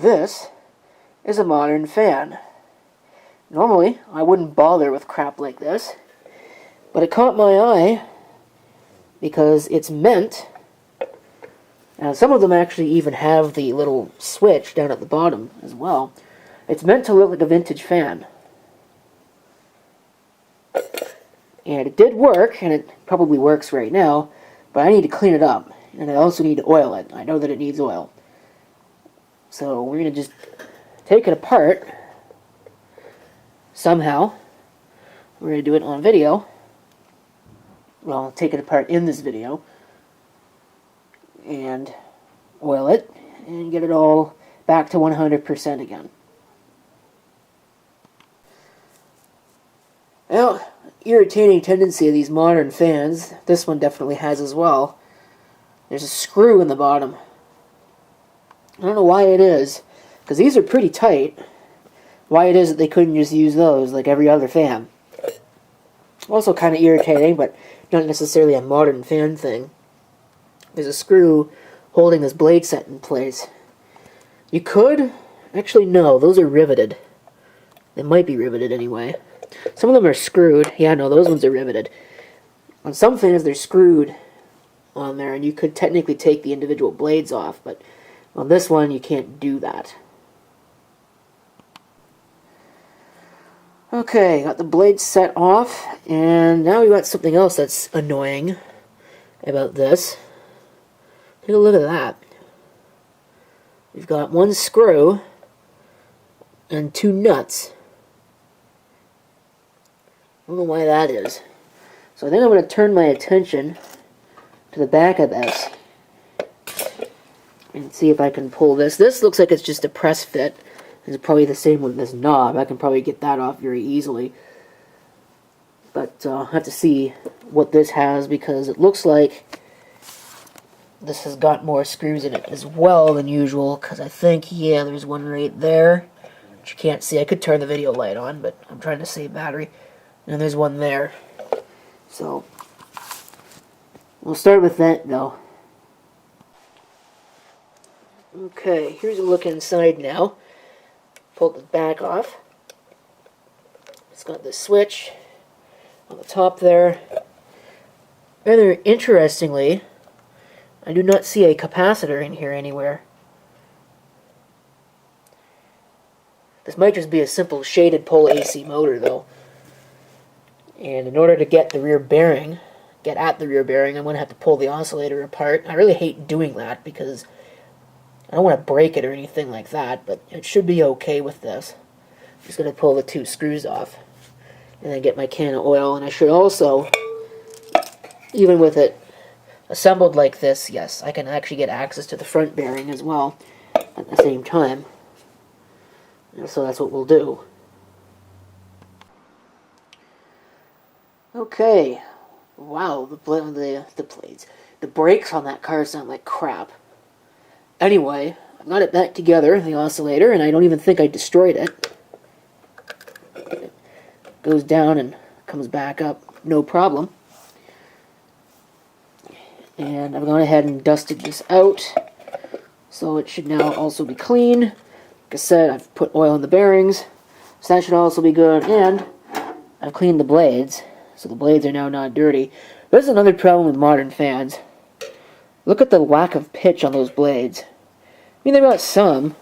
this is a modern fan. Normally, I wouldn't bother with crap like this, but it caught my eye because it's meant, and some of them actually even have the little switch down at the bottom as well. It's meant to look like a vintage fan. And it did work, and it probably works right now, but I need to clean it up, and I also need to oil it. I know that it needs oil. So we're going to just take it apart somehow. We're going to do it on video. Well, take it apart in this video and oil it and get it all back to 100% again. Now, irritating tendency of these modern fans, this one definitely has as well. There's a screw in the bottom. I don't know why it is, because these are pretty tight. Why it is that they couldn't just use those like every other fan. Also kind of irritating, but not necessarily a modern fan thing. There's a screw holding this blade set in place. You could, actually no, those are riveted. They might be riveted anyway. Some of them are screwed. Yeah, no, those ones are riveted. On some fans they're screwed on there, and you could technically take the individual blades off, but on this one you can't do that. Okay, got the blades set off, and now we got something else that's annoying about this. Take a look at that. We've got one screw and two nuts. I don't know why that is. So I think I'm going to turn my attention to the back of this and see if I can pull this. This looks like it's just a press fit. It's probably the same with this knob. I can probably get that off very easily. But I'll have to see what this has, because it looks like this has got more screws in it as well than usual, because I think, yeah, there's one right there, which you can't see. I could turn the video light on, but I'm trying to save battery. And there's one there. So, we'll start with that, though. Okay, here's a look inside now. Pull the back off. It's got the switch on the top there. Rather interestingly, I do not see a capacitor in here anywhere. This might just be a simple shaded pole AC motor, though. And in order to get the rear bearing, get at the rear bearing, I'm going to have to pull the oscillator apart. I really hate doing that because I don't want to break it or anything like that, but it should be okay with this. I'm just going to pull the two screws off and then get my can of oil. And I should also, even with it assembled like this, yes, I can actually get access to the front bearing as well at the same time. And so that's what we'll do. Okay. Wow, the blades. The brakes on that car sound like crap. Anyway, I got it back together, the oscillator, and I don't even think I destroyed it. It goes down and comes back up, no problem. And I've gone ahead and dusted this out, so it should now also be clean. Like I said, I've put oil in the bearings, so that should also be good, and I've cleaned the blades, so the blades are now not dirty. This is another problem with modern fans. Look at the lack of pitch on those blades. I mean, they've got some,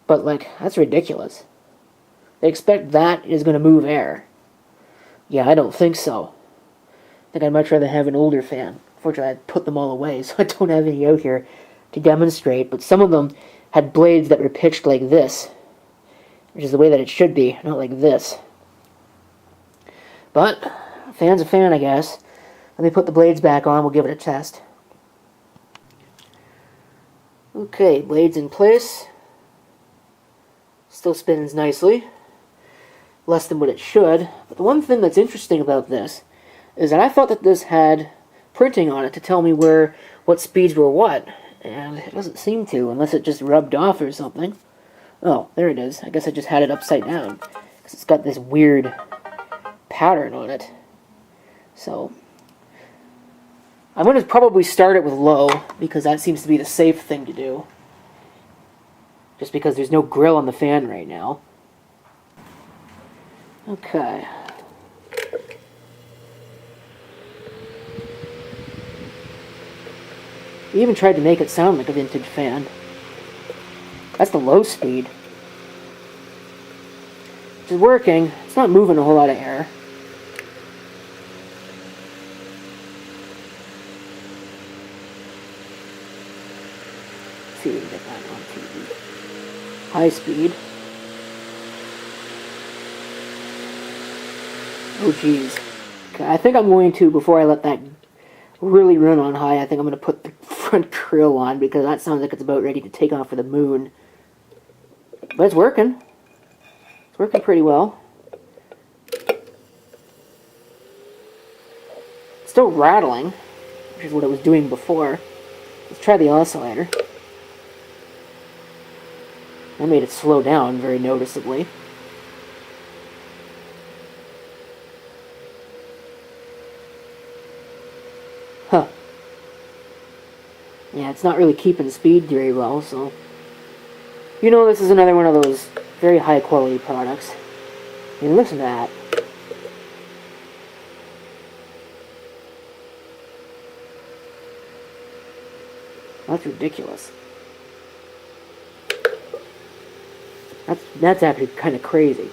but, like, that's ridiculous. They expect that is going to move air. Yeah, I don't think so. I think I'd much rather have an older fan. Fortunately, I put them all away, so I don't have any out here to demonstrate, but some of them had blades that were pitched like this, which is the way that it should be, not like this. But a fan's a fan, I guess. Let me put the blades back on, we'll give it a test. Okay, blades in place. Still spins nicely. Less than what it should. But the one thing that's interesting about this is that I thought that this had printing on it to tell me what speeds were what. And it doesn't seem to, unless it just rubbed off or something. Oh, there it is. I guess I just had it upside down, because it's got this weird pattern on it. So I'm going to probably start it with low, because that seems to be the safe thing to do. just because there's no grill on the fan right now. Okay. We even tried to make it sound like a vintage fan. That's the low speed. Which is working. It's not moving a whole lot of air. Let's see if we can get that on TV. High speed. Oh geez. Okay, I think I'm going to, before I let that really run on high, I think I'm going to put the front grill on, because that sounds like it's about ready to take off for the moon. But it's working. It's working pretty well. It's still rattling, which is what it was doing before. Let's try the oscillator. I made it slow down very noticeably. Huh. Yeah, it's not really keeping speed very well, so... You know, this is another one of those very high quality products. I mean, listen to that. That's ridiculous. That's actually kind of crazy.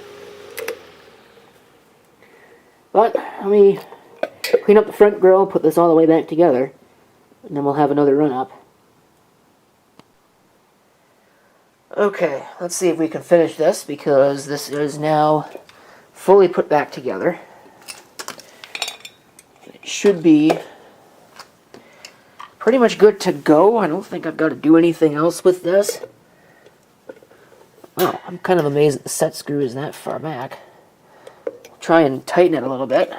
But, let me clean up the front grill, put this all the way back together, and then we'll have another run-up. Okay, let's see if we can finish this, because this is now fully put back together. It should be pretty much good to go. I don't think I've got to do anything else with this. Oh, I'm kind of amazed that the set screw is that far back. Try and tighten it a little bit.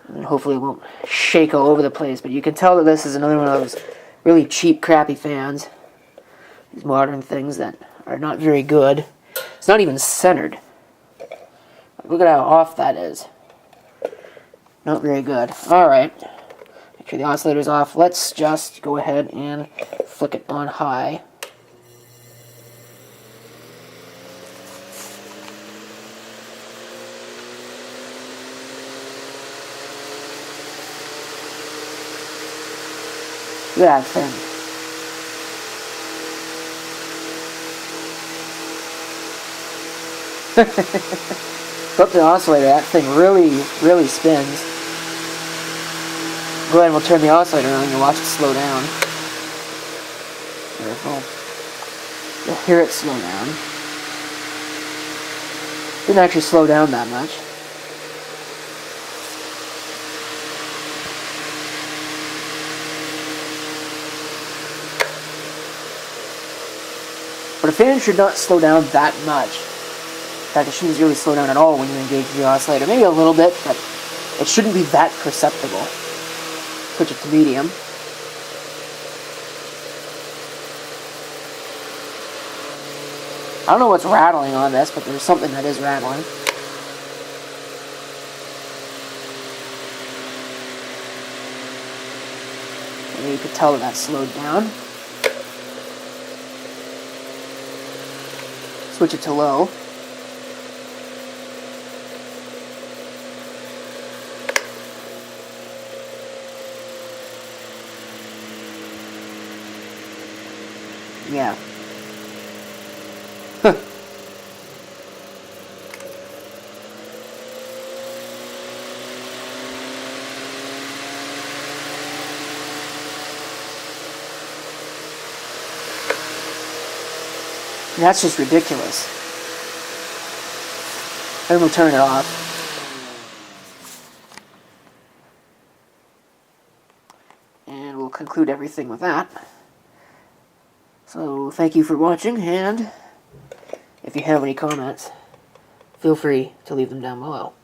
And hopefully it won't shake all over the place, but you can tell that this is another one of those really cheap, crappy fans. These modern things that are not very good. It's not even centered. Look at how off that is. Not very good. Alright. Make sure the oscillator's off. Let's just go ahead and flick it on high. Look at that thing. Flip the oscillator, that thing really spins. Go ahead and we'll turn the oscillator on and you'll watch it slow down. Careful. You'll hear it slow down. Didn't actually slow down that much. But a fan should not slow down that much. In fact, it shouldn't really slow down at all when you engage the oscillator. Maybe a little bit, but it shouldn't be that perceptible. Switch it to medium. I don't know what's rattling on this, but there's something that is rattling. And you can tell that that's slowed down. Switch it to low. Yeah. That's just ridiculous. And we'll turn it off. And we'll conclude everything with that. So, thank you for watching, and if you have any comments, feel free to leave them down below.